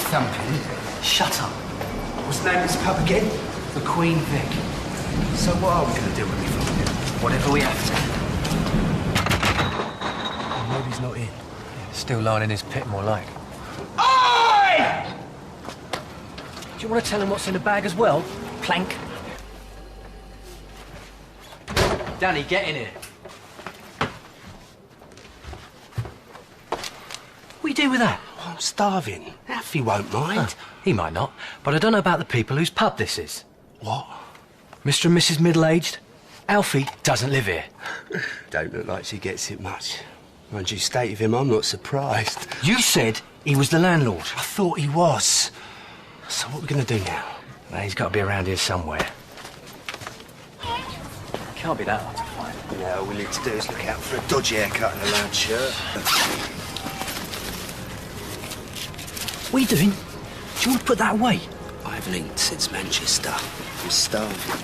thumping. Shut up. What's the name of this pub again? The Queen Vic. So what are we going to do when we find him? Whatever we have to. Maybe he's not in. Still lying in his pit, more like. Oi! Do you want to tell him what's in the bag as well? Plank. Danny, get in here. What are you doing with that? Oh, I'm starving. Alfie won't mind. He might not, but I don't know about the people whose pub this is. What? Mr. and Mrs. Middle-Aged? Alfie doesn't live here. Don't look like she gets it much. Mind you state of him, I'm not surprised. You said he was the landlord. I thought he was. So what are we going to do now? Well, he's got to be around here somewhere. Can't be that hard to find. Yeah, all we need to do is look out for a dodgy haircut and a loud shirt. What are you doing? Do you want to put that away? I haven't eaten since Manchester. I'm starving.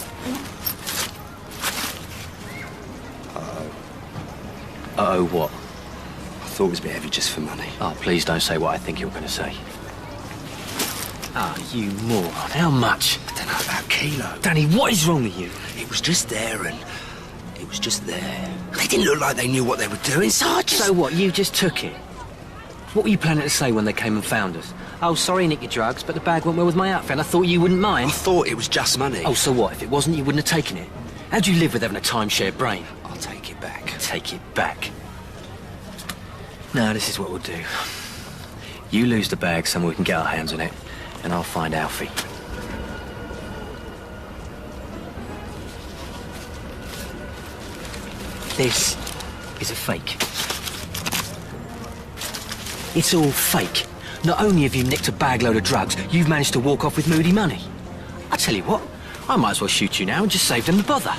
Uh-oh, what? I thought it was a bit heavy just for money. Oh, please don't say what I think you're going to say. Ah, you moron. How much? I don't know, about a kilo. Danny, what is wrong with you? It was just there and it was just there. They didn't look like they knew what they were doing, so I just... So what, you just took it? What were you planning to say when they came and found us? Oh, sorry, nick your drugs, but the bag went well with my outfit. I thought you wouldn't mind. I thought it was just money. Oh, so what? If it wasn't, you wouldn't have taken it. How'd you live with having a timeshare brain? I'll take it back. Take it back. No, this is what we'll do. You lose the bag somewhere we can get our hands on it, and I'll find Alfie. This is a fake. It's all fake. Not only have you nicked a bagload of drugs, you've managed to walk off with moody money. I tell you what, I might as well shoot you now and just save them the bother.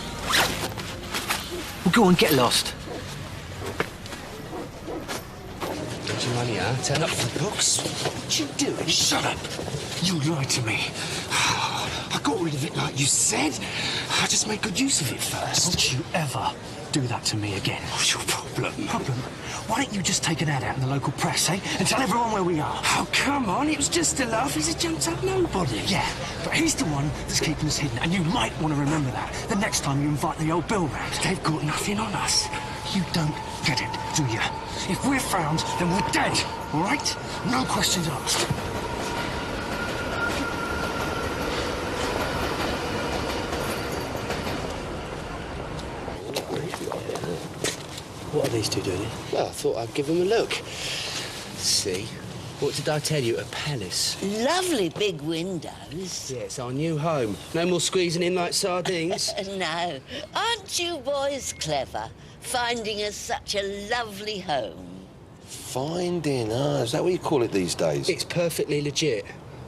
Well, go on, get lost. Got your money, huh? Turn up for the books. What you doing? Shut up! You lied to me. I got rid of it like you said. I just made good use of it first. Don't you ever do that to me again. What's your problem? Problem? Why don't you just take an ad out in the local press, eh? And tell everyone where we are. Oh, come on. It was just a laugh. He's a jumped-up nobody. Yeah, but he's the one that's keeping us hidden, and you might want to remember that the next time you invite the old Bill round. They've got nothing on us. You don't get it, do you? If we're found, then we're dead, all right? No questions asked. What are these two doing? Well, I thought I'd give him a look. See? What did I tell you? A palace. Lovely big windows. Yeah, it's our new home. No more squeezing in like sardines. No. Aren't you boys clever, finding us such a lovely home? Finding, is that what you call it these days? It's perfectly legit.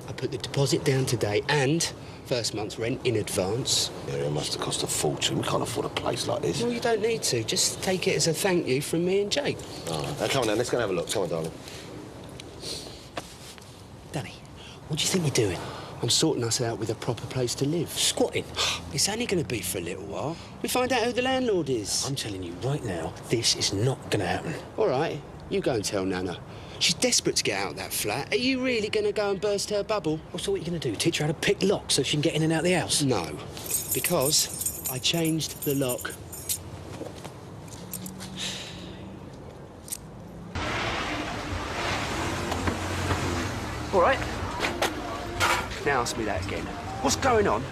I put the deposit down today and first month's rent in advance. Yeah, it must have cost a fortune. We can't afford a place like this. Well, you don't need to. Just take it as a thank you from me and Jake. Now, come on, then. Let's go and have a look. Come on, darling. Danny, what do you think you're doing? I'm sorting us out with a proper place to live. Squatting? It's only going to be for a little while. We find out who the landlord is. I'm telling you right now, this is not going to happen. All right, you go and tell Nana. She's desperate to get out of that flat. Are you really going to go and burst her bubble? Well, so what are you going to do? Teach her how to pick locks so she can get in and out of the house? No, because I changed the lock. All right. Now ask me that again. What's going on?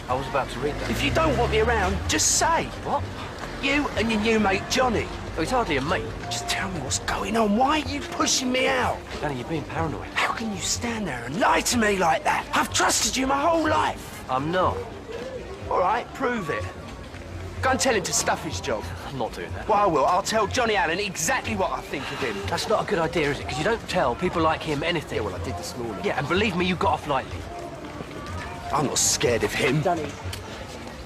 I was about to read that. If you don't want me around, just say. What? You and your new mate, Johnny. Oh, he's hardly a mate. Just tell me what's going on. Why are you pushing me out? Danny, you're being paranoid. How can you stand there and lie to me like that? I've trusted you my whole life. I'm not. All right, prove it. Go and tell him to stuff his job. I'm not doing that. Well, I will. I'll tell Johnny Allen exactly what I think of him. That's not a good idea, is it? Because you don't tell people like him anything. Yeah, well, I did this morning. Yeah, and believe me, you got off lightly. I'm not scared of him. Danny.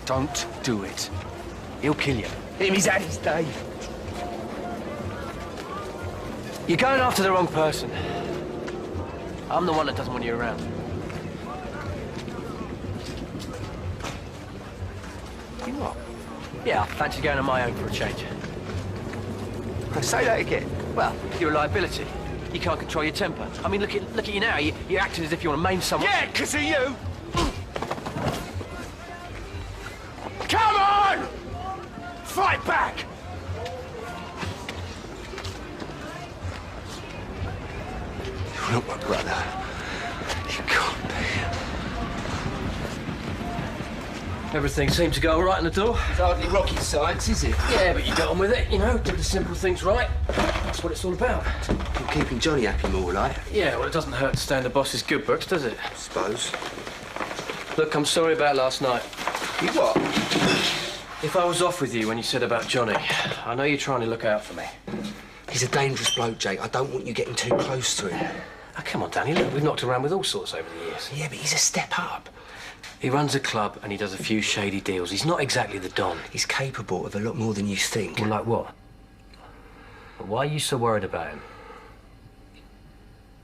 Don't do it. He'll kill you. He's had his day. You're going after the wrong person. I'm the one that doesn't want you around. You what? Yeah, I fancy going on my own for a change. Say that again. Well, you're a liability. You can't control your temper. I mean, look at you now. You're acting as if you want to maim someone. Yeah, 'cause of you! Come on! Fight back! You're not my brother. You can't be. Everything seemed to go all right in the door. It's hardly rocket science, is it? Yeah, but you got on with it, you know. Did the simple things right. That's what it's all about. You're keeping Johnny happy more like. Yeah, well, it doesn't hurt to stay in the boss's good books, does it? I suppose. Look, I'm sorry about last night. You what? If I was off with you when you said about Johnny, I know you're trying to look out for me. He's a dangerous bloke, Jake. I don't want you getting too close to him. Oh, come on, Danny. Look, we've knocked around with all sorts over the years. Yeah, but he's a step up. He runs a club and he does a few shady deals. He's not exactly the Don. He's capable of a lot more than you think. Well, like what? Why are you so worried about him?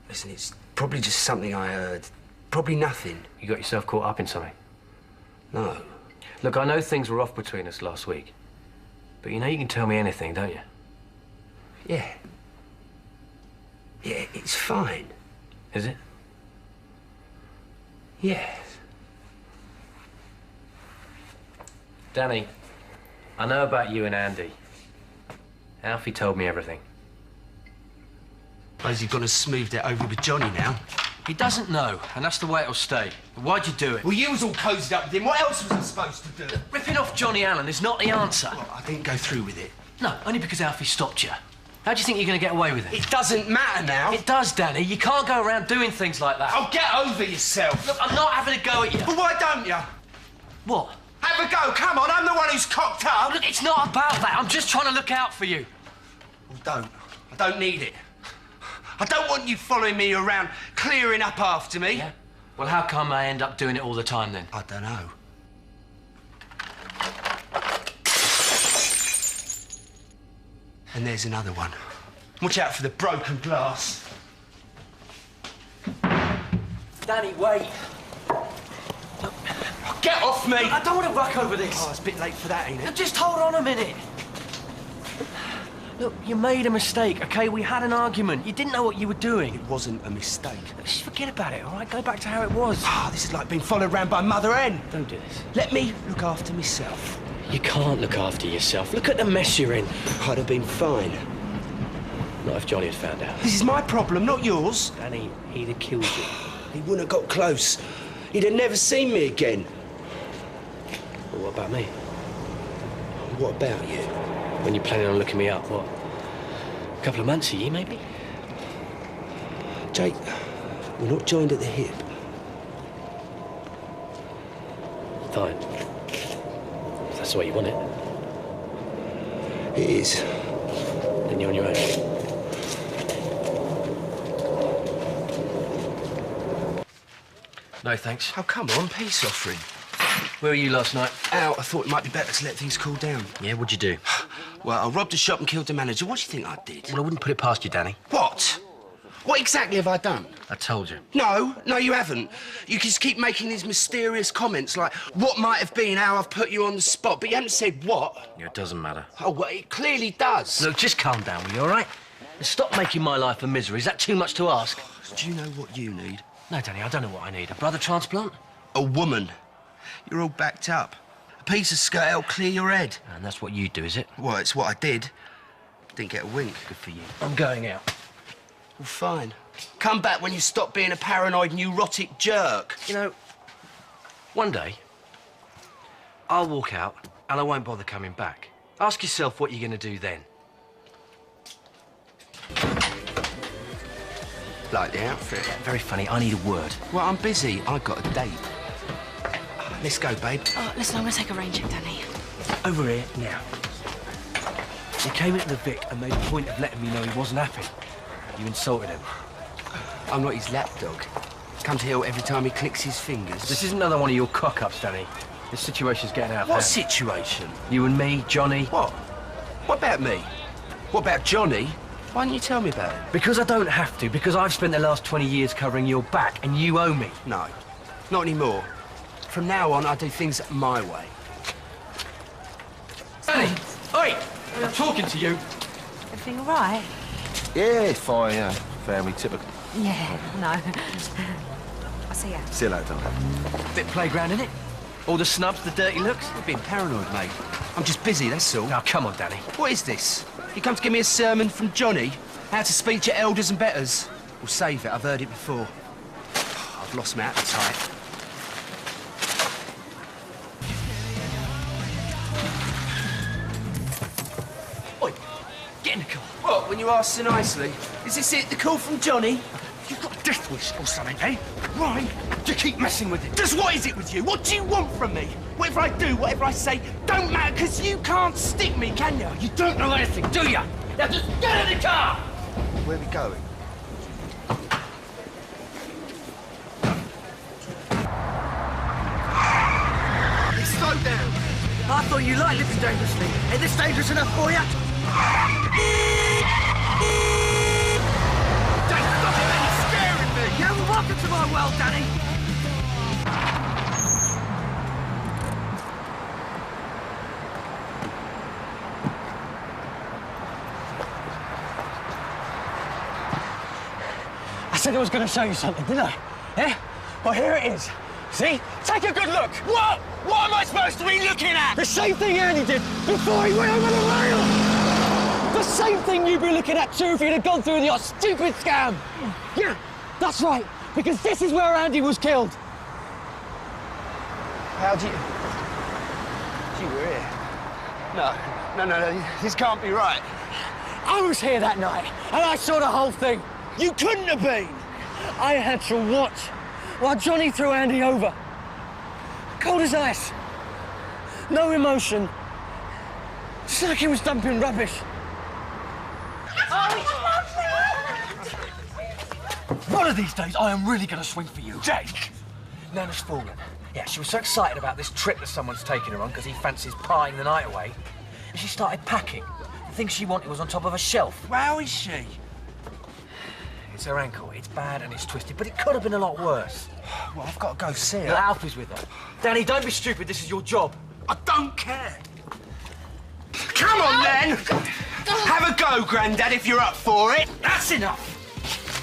Listen, it's probably just something I heard. Probably nothing. You got yourself caught up in something? No. Look, I know things were off between us last week. But you know you can tell me anything, don't you? Yeah. Yeah, it's fine. Is it? Yeah. Danny, I know about you and Andy. Alfie told me everything. Suppose you've gone and smoothed it over with Johnny now. He doesn't know, and that's the way it'll stay. Why'd you do it? Well, you was all cozied up with him. What else was I supposed to do? Ripping off Johnny Allen is not the answer. Well, I didn't go through with it. No, only because Alfie stopped you. How do you think you're going to get away with it? It doesn't matter now. It does, Danny. You can't go around doing things like that. Oh, get over yourself. Look, I'm not having a go at you. Well, why don't you? What? Have a go. Come on, I'm the one who's cocked up. Look, it's not about that. I'm just trying to look out for you. Well, don't. I don't need it. I don't want you following me around, clearing up after me. Yeah? Well, how come I end up doing it all the time, then? I don't know. And there's another one. Watch out for the broken glass. Danny, wait. Get off me! I don't want to ruck over this. Oh, it's a bit late for that, ain't Now, it? just hold on a minute. Look, you made a mistake, OK? We had an argument. You didn't know what you were doing. It wasn't a mistake. Just forget about it, all right? Go back to how it was. Ah, this is like being followed around by Mother Hen. Don't do this. Let me look after myself. You can't look after yourself. Look at the mess you're in. I'd have been fine. Not if Johnny had found out. This is my problem, not yours. Danny, he'd have killed you. He wouldn't have got close. He'd have never seen me again. Well, what about me? What about you? When you're planning on looking me up, what? A couple of months, a year, maybe? Jake, we're not joined at the hip. Fine. If that's the way you want it, It is. then you're on your own. No, thanks. Oh, come on, peace offering. Where were you last night? Out, I thought it might be better to let things cool down. Yeah, what'd you do? Well, I robbed a shop and killed the manager. What do you think I did? Well, I wouldn't put it past you, Danny. What? What exactly have I done? I told you. No, you haven't. You just keep making these mysterious comments like, what might have been, how I've put you on the spot, but you haven't said what. Yeah, it doesn't matter. Oh, well, it clearly does. Look, just calm down, will you, all right? And stop making my life a misery. Is that too much to ask? Do you know what you need? No, Danny, I don't know what I need. A brother transplant? A woman. You're all backed up. A piece of scale, clear your head. And that's what you do, is it? Well, it's what I did. Didn't get a wink. Good for you. I'm going out. Well, fine. Come back when you stop being a paranoid, neurotic jerk. You know, one day, I'll walk out and I won't bother coming back. Ask yourself what you're going to do then. Like the outfit. Very funny. I need a word. Well, I'm busy. I've got a date. Let's go, babe. Oh, listen, I'm going to take a rain check, Danny. Over here, now. He came into the Vic and made a point of letting me know he wasn't happy. You insulted him. I'm not his lapdog. Comes here every time he clicks his fingers. This isn't another one of your cock-ups, Danny. This situation's getting out of What hand. situation? You and me, Johnny. What? What about me? What about Johnny? Why didn't you tell me about it? Because I don't have to, because I've spent the last 20 years covering your back, and you owe me. No, not anymore. From now on, I do things my way. Danny! Oi! I'm talking to you. Everything all right? Yeah, fine, family, typical. Yeah, no. I'll see ya. See you later, darling. Bit playground, innit? All the snubs, the dirty looks. You're being paranoid, mate. I'm just busy, that's all. Now, come on, Danny. What is this? You come to give me a sermon from Johnny? How to speak to elders and betters? Well, save it, I've heard it before. I've lost my appetite. Oi, get in the car. What, when you ask so nicely? Is this it, the call from Johnny? You've got a death wish or something, eh? Right? To keep messing with it. Just what is it with you? What do you want from me? Whatever I do, whatever I say, don't matter, because you can't stick me, can you? You don't know anything, do you? Now just get in the car! Where are we going? Slow down. I thought you liked living dangerously. Ain't this dangerous enough for you? Don't stop it, man. You're scaring me. Yeah, well, welcome to my world, Danny. I said I was going to show you something, didn't I? Eh? Well, here it is. See? Take a good look. What? What am I supposed to be looking at? The same thing Andy did before he went over the rail. The same thing you'd be looking at too if you'd have gone through your stupid scam. Yeah, that's right. Because this is where Andy was killed. How'd you... You were here? No, this can't be right. I was here that night, and I saw the whole thing. You couldn't have been. I had to watch while Johnny threw Andy over. Cold as ice. No emotion. Just like he was dumping rubbish. One of these days, I am really going to swing for you. Jake! Nana's fallen. Yeah, she was so excited about this trip that someone's taking her on because he fancies pieing the night away. And she started packing. The thing she wanted was on top of a shelf. How is she? It's her ankle. It's bad and it's twisted, but it could have been a lot worse. Well, I've got to go see her. Alfie's with her. Danny, don't be stupid. This is your job. I don't care. Come on, then! Have a go, Grandad, if you're up for it. That's enough!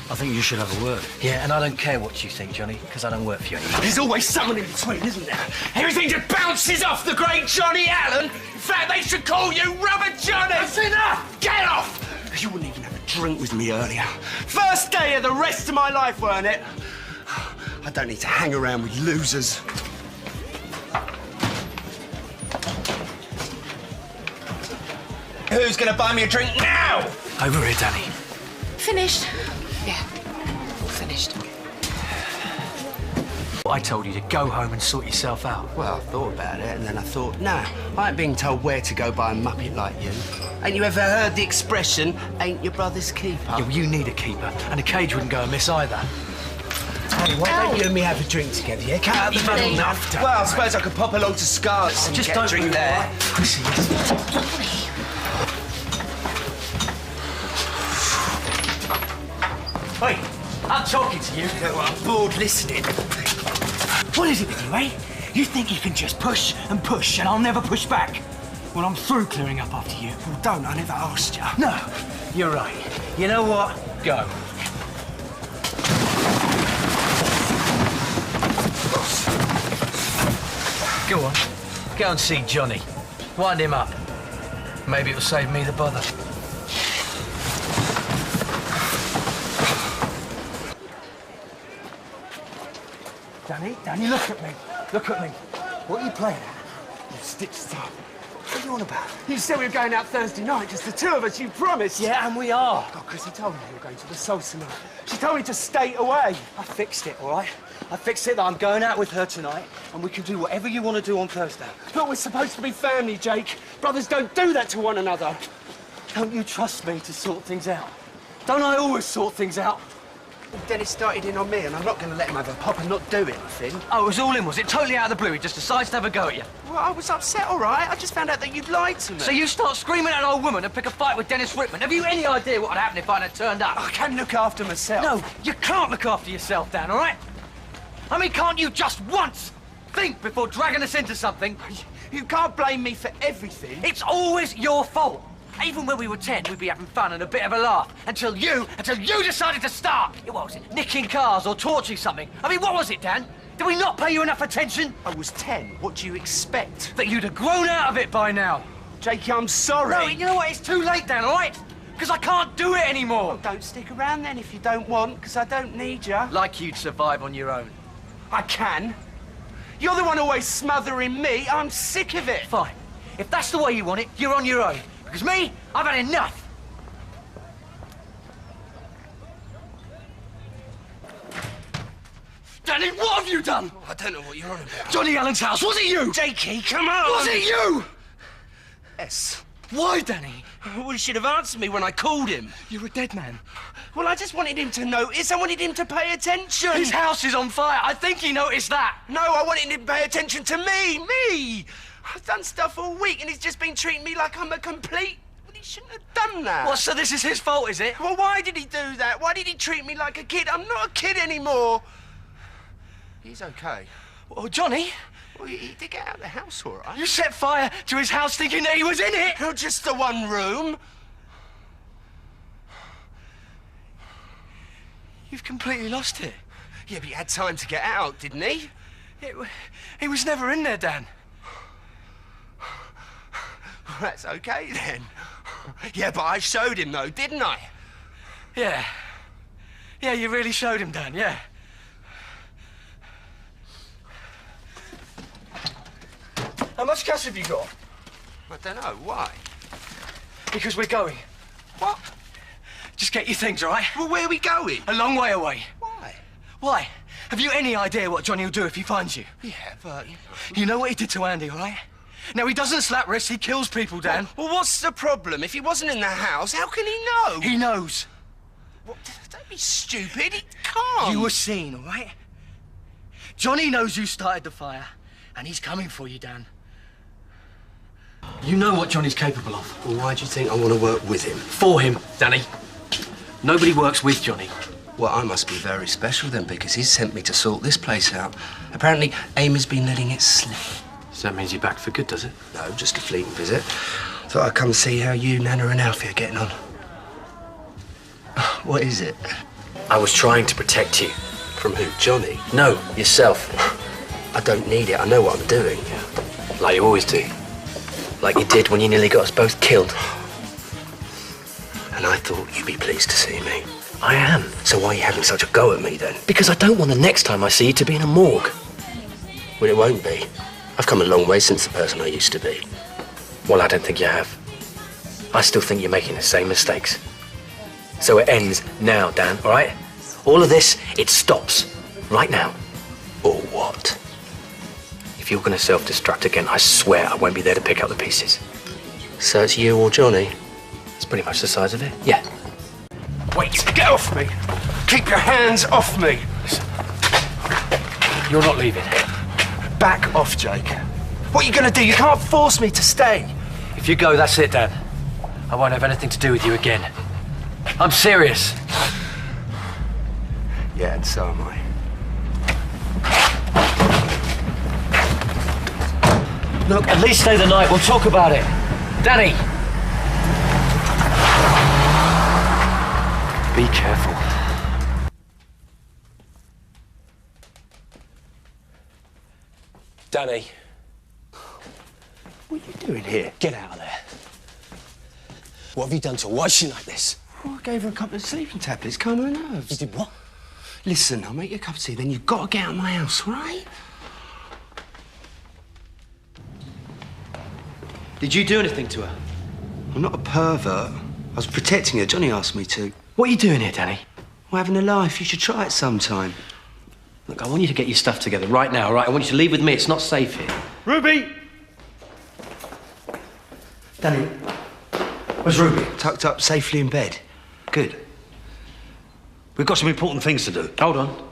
I think you should have a word. Yeah, and I don't care what you think, Johnny, because I don't work for you anymore. There's always someone in between, isn't there? Everything just bounces off the great Johnny Allen. In fact, they should call you Rubber Johnny. That's enough! Get off! You wouldn't even have a drink with me earlier. First day of the rest of my life, weren't it? I don't need to hang around with losers. Who's gonna buy me a drink now? Over here, Danny. Finished. Yeah, all finished. I told you to go home and sort yourself out. Well, I thought about it, and then I thought, nah, I ain't being told where to go by a muppet like you. Ain't you ever heard the expression, ain't your brother's keeper? Yeah, well, you need a keeper, and a cage wouldn't go amiss either. Hey, why don't you and me have a drink together, yeah? Cut out the middle enough. Well, I suppose I could pop along to Scarlett's and Just get don't a drink there. Pussy. Wait, I'm talking to you. Well, I'm bored listening. What is it with you, eh? You think you can just push and push and I'll never push back? Well, I'm through clearing up after you. Well, don't, I never asked you. No, you're right. You know what? Go. Go on. Go and see Johnny. Wind him up. Maybe it'll save me the bother. Danny, look at me. Look at me. What are you playing at? You stitched up. What are you on about? You said we were going out Thursday night, just the two of us, you promised. Yeah, and we are. Oh, Chrissy told me you were going to the salsa night. She told me to stay away. I fixed it, all right? I fixed it that I'm going out with her tonight and we can do whatever you want to do on Thursday. But we're supposed to be family, Jake. Brothers don't do that to one another. Don't you trust me to sort things out? Don't I always sort things out? Dennis started in on me, and I'm not going to let him have a pop and not do anything. Oh, it was all in, was it? Totally out of the blue. He just decides to have a go at you. Well, I was upset, all right. I just found out that you'd lied to me. So you start screaming at an old woman and pick a fight with Dennis Whitman. Have you any idea what would happen if I'd have turned up? I can look after myself. No, you can't look after yourself, Dan, all right? I mean, can't you just once think before dragging us into something? You can't blame me for everything. It's always your fault. Even when we were 10, we'd be having fun and a bit of a laugh. Until you decided to start. What was it? Nicking cars or torching something? I mean, what was it, Dan? Did we not pay you enough attention? I was 10. What do you expect? That you'd have grown out of it by now. Jakey, I'm sorry. No, you know what? It's too late, Dan, all right? Because I can't do it anymore. Well, don't stick around then if you don't want, because I don't need you. Like you'd survive on your own. I can. You're the one always smothering me. I'm sick of it. Fine. If that's the way you want it, you're on your own. Because me, I've had enough. Danny, what have you done? I don't know what you're on about. Johnny Allen's house, was it you? Jakey, come on! Was it you? Yes. Why, Danny? Well, you should have answered me when I called him. You're a dead man. Well, I just wanted him to notice. I wanted him to pay attention. His house is on fire. I think he noticed that. No, I wanted him to pay attention to me. Me! I've done stuff all week and he's just been treating me like I'm a complete... Well, he shouldn't have done that. What, so this is his fault, is it? Well, why did he do that? Why did he treat me like a kid? I'm not a kid anymore. He's okay. Oh, Johnny? Well, he did get out of the house, all right. You set fire to his house thinking that he was in it? No, just the one room. You've completely lost it. Yeah, but he had time to get out, didn't he? He was never in there, Dan. Well, that's okay, then. Yeah, but I showed him, though, didn't I? Yeah. Yeah, you really showed him, Dan, yeah. How much cash have you got? I don't know. Why? Because we're going. What? Just get your things, all right? Well, where are we going? A long way away. Why? Why? Have you any idea what Johnny will do if he finds you? Yeah, but... You know what he did to Andy, all right? Now, he doesn't slap wrists, he kills people, Dan. Well, what's the problem? If he wasn't in the house, how can he know? He knows. What? Don't be stupid. He can't. You were seen, all right? Johnny knows you started the fire, and he's coming for you, Dan. You know what Johnny's capable of. Well, why do you think I want to work with him? For him, Danny. Nobody works with Johnny. Well, I must be very special then, because he's sent me to sort this place out. Apparently, Amy's been letting it slip. So that means you're back for good, does it? No, just a fleeting visit. Thought I'd come see how you, Nana and Alfie are getting on. What is it? I was trying to protect you. From who, Johnny? No, yourself. I don't need it. I know what I'm doing. Yeah. Like you always do. Like you did when you nearly got us both killed. And I thought you'd be pleased to see me. I am. So why are you having such a go at me, then? Because I don't want the next time I see you to be in a morgue. Well, it won't be. I've come a long way since the person I used to be. Well, I don't think you have. I still think you're making the same mistakes. So it ends now, Dan, all right? All of this, it stops. Right now. Or what? If you're going to self-destruct again, I swear I won't be there to pick up the pieces. So it's you or Johnny? It's pretty much the size of it, yeah. Wait, get off me! Keep your hands off me! You're not leaving. Back off, Jake. What are you going to do? You can't force me to stay. If you go, that's it, Dan. I won't have anything to do with you again. I'm serious. Yeah, and so am I. Look, at least stay the night. We'll talk about it. Danny! Be careful. Danny. What are you doing here? Get out of there. What have you done to her? Why is she like this? Well, I gave her a couple of sleeping tablets, calm her nerves. You did what? Listen, I'll make you a cup of tea, then you've got to get out of my house, right? Did you do anything to her? I'm not a pervert. I was protecting her. Johnny asked me to. What are you doing here, Danny? We're having a life. You should try it sometime. Look, I want you to get your stuff together right now, all right? I want you to leave with me. It's not safe here. Ruby! Danny, where's Ruby? Tucked up safely in bed. Good. We've got some important things to do. Hold on.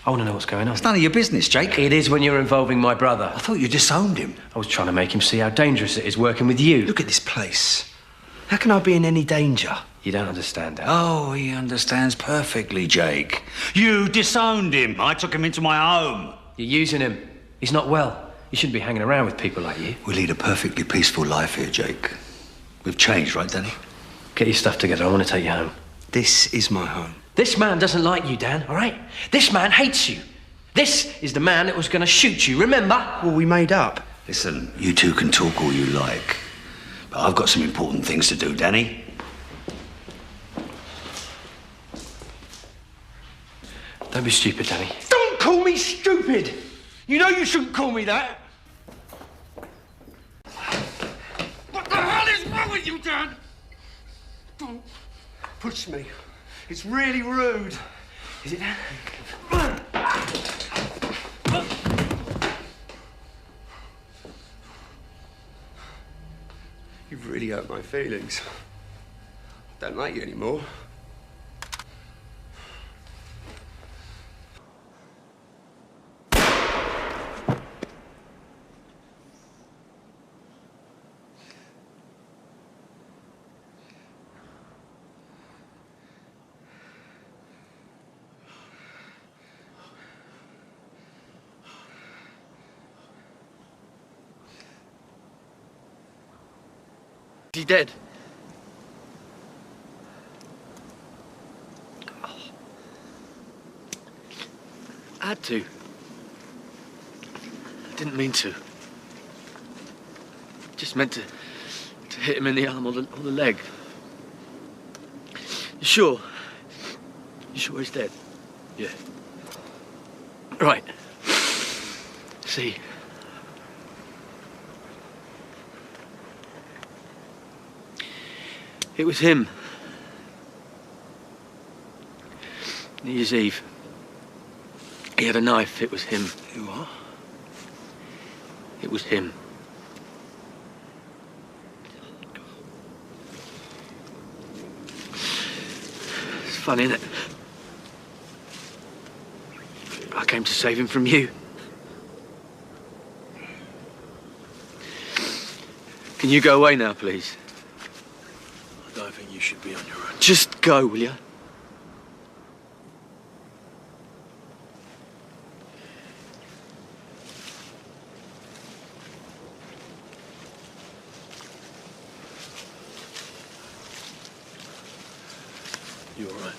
I want to know what's going on. It's none of your business, Jake. It is when you're involving my brother. I thought you disowned him. I was trying to make him see how dangerous it is working with you. Look at this place. How can I be in any danger? You don't understand, Dad. Oh, he understands perfectly, Jake. You disowned him. I took him into my home. You're using him. He's not well. You shouldn't be hanging around with people like you. We lead a perfectly peaceful life here, Jake. We've changed, right, Danny? Get your stuff together. I want to take you home. This is my home. This man doesn't like you, Dan, all right? This man hates you. This is the man that was going to shoot you, remember? Well, we made up. Listen, you two can talk all you like, but I've got some important things to do, Danny. Don't be stupid, Danny. Don't call me stupid! You know you shouldn't call me that! What the hell is wrong with you, Dan? Don't push me. It's really rude. Is it, Dan? You've really hurt my feelings. I don't like you anymore. Is he dead? I had to. I didn't mean to. Just meant to hit him in the arm or the leg. You sure? You sure he's dead? Yeah. Right. See. It was him. New Year's Eve. He had a knife. It was him. You what? It was him. It's funny, isn't it? I came to save him from you. Can you go away now, please? I don't think you should be on your own. Just go, will you? You all right?